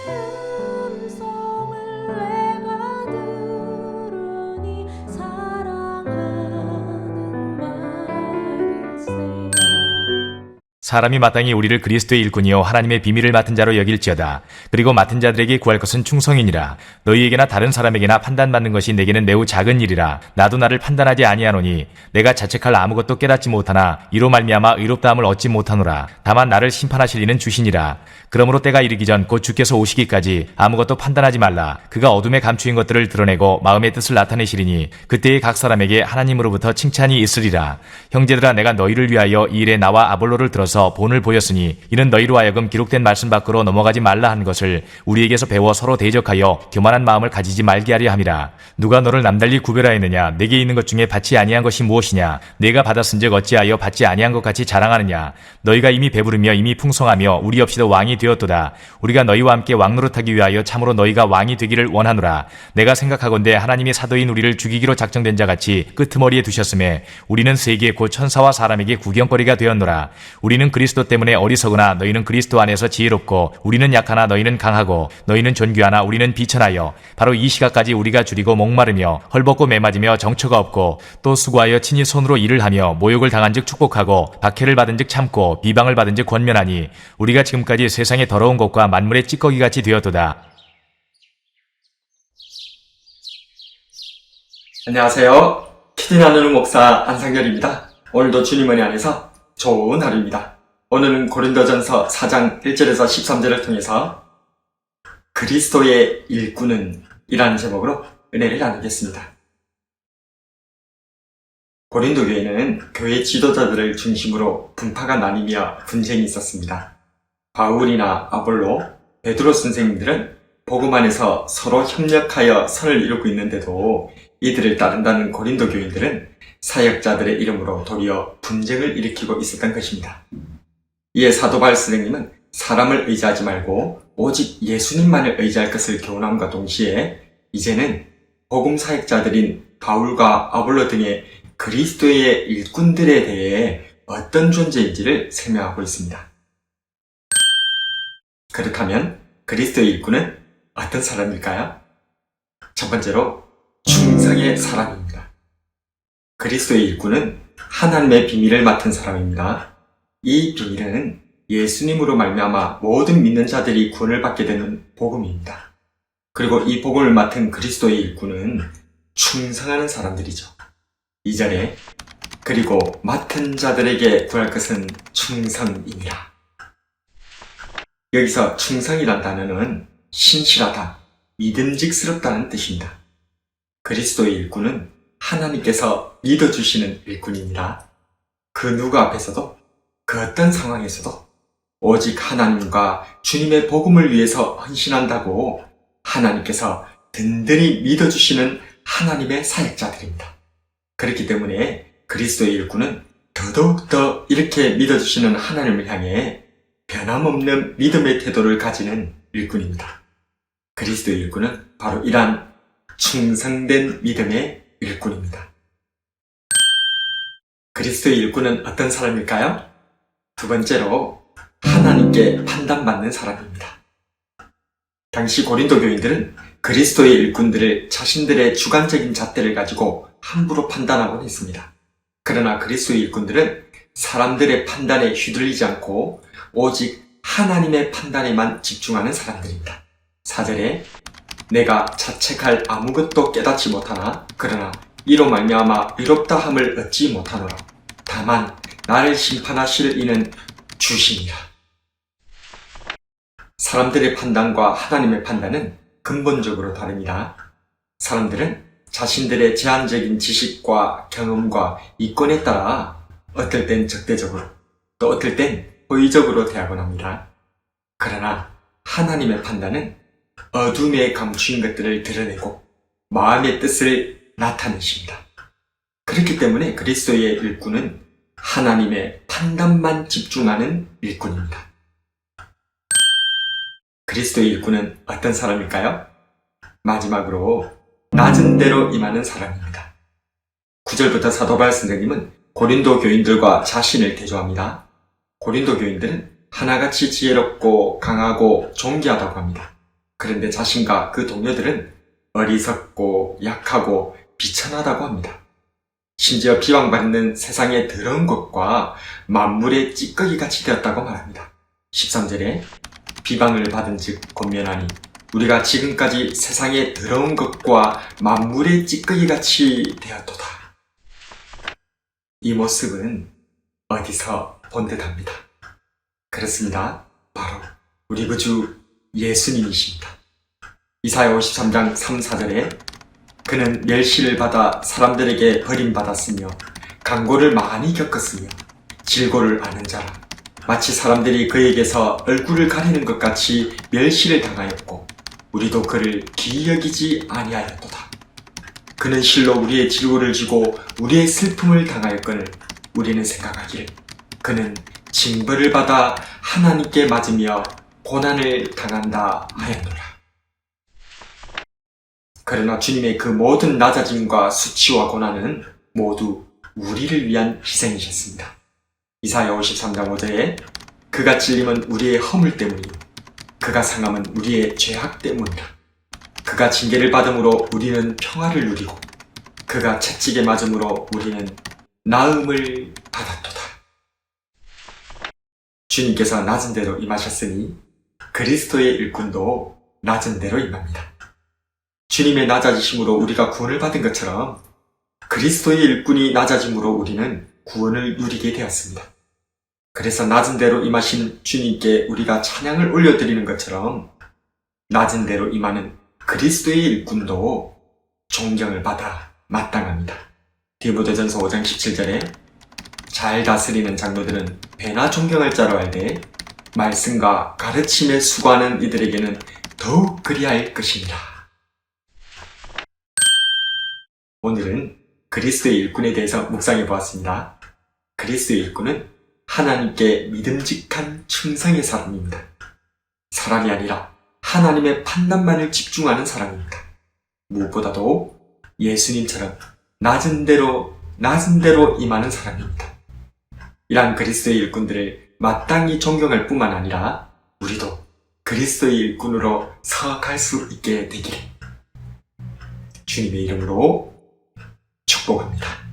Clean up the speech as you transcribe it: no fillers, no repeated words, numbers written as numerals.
음성을 내가 들으니 사랑하는 말일세. 사람이 마땅히 우리를 그리스도의 일꾼이요 하나님의 비밀을 맡은 자로 여길지어다. 그리고 맡은 자들에게 구할 것은 충성이니라. 너희에게나 다른 사람에게나 판단받는 것이 내게는 매우 작은 일이라. 나도 나를 판단하지 아니하노니 내가 자책할 아무것도 깨닫지 못하나 이로 말미암아 의롭다함을 얻지 못하노라. 다만 나를 심판하실 이는 주시니라. 그러므로 때가 이르기 전 곧 주께서 오시기까지 아무것도 판단하지 말라. 그가 어둠에 감추인 것들을 드러내고 마음의 뜻을 나타내시리니 그때에 각 사람에게 하나님으로부터 칭찬이 있으리라. 형제들아, 내가 너희를 위하여 이 일에 나와 아볼로를 들어서 본을 보였으니 이는 너희로 하여금 기록된 말씀 밖으로 넘어가지 말라 한 것을 우리에게서 배워 서로 대적하여 교만한 마음을 가지지 말게 하려 함이라. 누가 너를 남달리 구별하였느냐? 내게 있는 것 중에 받지 아니한 것이 무엇이냐? 내가 받았은즉 어찌하여 받지 아니한 것 같이 자랑하느냐? 너희가 이미 배부르며 이미 풍성하며 우리 없이도 왕이 되었도다. 우리가 너희와 함께 왕노릇하기 위하여 참으로 너희가 왕이 되기를 원하노라. 내가 생각하건대 하나님이 사도인 우리를 죽이기로 작정된 자 같이 끄트머리에 두셨음에 우리는 세계 곧 천사와 사람에게 구경거리가 되었노라. 우리는 그리스도 때문에 어리석으나 너희는 그리스도 안에서 지혜롭고 우리는 약하나 너희는 강하고 너희는 존귀하나 우리는 비천하여 바로 이 시각까지 우리가 줄이고 목마르며 헐벗고 매맞으며 정처가 없고 또 수고하여 친히 손으로 일을 하며 모욕을 당한즉 축복하고 박해를 받은즉 참고 비방을 받은즉 권면하니 우리가 지금까지 세상의 더러운 것과 만물의 찌꺼기같이 되었도다. 안녕하세요. 키드 나누는 목사 안상열입니다. 오늘도 주님 은혜 안에서 좋은 하루입니다. 오늘은 고린도전서 4장 1절에서 13절을 통해서 그리스도의 일꾼은 이라는 제목으로 은혜를 나누겠습니다. 고린도 교회는 교회 지도자들을 중심으로 분파가 나뉘며 분쟁이 있었습니다. 바울이나 아볼로, 베드로 선생님들은 복음 안에서 서로 협력하여 선을 이루고 있는데도 이들을 따른다는 고린도 교인들은 사역자들의 이름으로 도리어 분쟁을 일으키고 있었던 것입니다. 이에 사도 바울 선생님은 사람을 의지하지 말고 오직 예수님만을 의지할 것을 교훈함과 동시에 이제는 복음 사역자들인 바울과 아볼로 등의 그리스도의 일꾼들에 대해 어떤 존재인지를 설명하고 있습니다. 그렇다면 그리스도의 일꾼은 어떤 사람일까요? 첫 번째로 충성의 사람입니다. 그리스도의 일꾼은 하나님의 비밀을 맡은 사람입니다. 이 비밀은 예수님으로 말미암아 모든 믿는 자들이 구원을 받게 되는 복음입니다. 그리고 이 복음을 맡은 그리스도의 일꾼은 충성하는 사람들이죠. 2절에 그리고 맡은 자들에게 구할 것은 충성이니라. 여기서 충성이란 단어는 신실하다, 믿음직스럽다는 뜻입니다. 그리스도의 일꾼은 하나님께서 믿어주시는 일꾼입니다. 그 누구 앞에서도 그 어떤 상황에서도 오직 하나님과 주님의 복음을 위해서 헌신한다고 하나님께서 든든히 믿어주시는 하나님의 사역자들입니다. 그렇기 때문에 그리스도의 일꾼은 더더욱더 이렇게 믿어주시는 하나님을 향해 변함없는 믿음의 태도를 가지는 일꾼입니다. 그리스도의 일꾼은 바로 이러한 충성된 믿음의 일꾼입니다. 그리스도의 일꾼은 어떤 사람일까요? 두 번째로 하나님께 판단받는 사람입니다. 당시 고린도 교인들은 그리스도의 일꾼들을 자신들의 주관적인 잣대를 가지고 함부로 판단하곤 했습니다. 그러나 그리스도의 일꾼들은 사람들의 판단에 휘둘리지 않고 오직 하나님의 판단에만 집중하는 사람들입니다. 4절에 내가 자책할 아무것도 깨닫지 못하나 그러나 이로 말미암아 의롭다함을 얻지 못하노라. 다만 나를 심판하실 이는 주시니라. 사람들의 판단과 하나님의 판단은 근본적으로 다릅니다. 사람들은 자신들의 제한적인 지식과 경험과 이권에 따라 어떨 땐 적대적으로 또 어떨 땐 호의적으로 대하곤 합니다. 그러나 하나님의 판단은 어둠에 감추인 것들을 드러내고 마음의 뜻을 나타내십니다. 그렇기 때문에 그리스도의 일꾼은 하나님의 판단만 집중하는 일꾼입니다. 그리스도의 일꾼은 어떤 사람일까요? 마지막으로 낮은 데로 임하는 사람입니다. 9절부터 사도 바울 선생님은 고린도 교인들과 자신을 대조합니다. 고린도 교인들은 하나같이 지혜롭고 강하고 존귀하다고 합니다. 그런데 자신과 그 동료들은 어리석고 약하고 비천하다고 합니다. 심지어 비방받는 세상의 더러운 것과 만물의 찌꺼기같이 되었다고 말합니다. 13절에 비방을 받은 즉 권면하니 우리가 지금까지 세상의 더러운 것과 만물의 찌꺼기같이 되었도다. 이 모습은 어디서 본 듯합니다. 그렇습니다. 바로 우리 구주 예수님이십니다. 이사야 53장 3, 4절에 그는 멸시를 받아 사람들에게 버림받았으며 강고를 많이 겪었으며 질고를 아는 자라 마치 사람들이 그에게서 얼굴을 가리는 것 같이 멸시를 당하였고 우리도 그를 기이 여기지 아니하였도다. 그는 실로 우리의 질고를 지고 우리의 슬픔을 당하였거늘 우리는 생각하기를 그는 징벌을 받아 하나님께 맞으며 고난을 당한다 하였노라. 그러나 주님의 그 모든 낮아짐과 수치와 고난은 모두 우리를 위한 희생이셨습니다. 이사야 53장 5절에 그가 찔림은 우리의 허물 때문이요 그가 상함은 우리의 죄악 때문이라. 그가 징계를 받음으로 우리는 평화를 누리고 그가 채찍에 맞음으로 우리는 나음을 받았도다. 주님께서 낮은 대로 임하셨으니 그리스도의 일꾼도 낮은 대로 임합니다. 주님의 낮아지심으로 우리가 구원을 받은 것처럼 그리스도의 일꾼이 낮아짐으로 우리는 구원을 누리게 되었습니다. 그래서 낮은 대로 임하신 주님께 우리가 찬양을 올려드리는 것처럼 낮은 대로 임하는 그리스도의 일꾼도 존경을 받아 마땅합니다. 디모데전서 5장 17절에 잘 다스리는 장로들은 배나 존경할 자로 알되 말씀과 가르침에 수고하는 이들에게는 더욱 그리할 것이니라. 오늘은 그리스도의 일꾼에 대해서 묵상해 보았습니다. 그리스도의 일꾼은 하나님께 믿음직한 충성의 사람입니다. 사람이 아니라 하나님의 판단만을 집중하는 사람입니다. 무엇보다도 예수님처럼 낮은 대로 임하는 사람입니다. 이러한 그리스도의 일꾼들을 마땅히 존경할 뿐만 아니라 우리도 그리스도의 일꾼으로 서갈 수 있게 되기를 주님의 이름으로 축복합니다.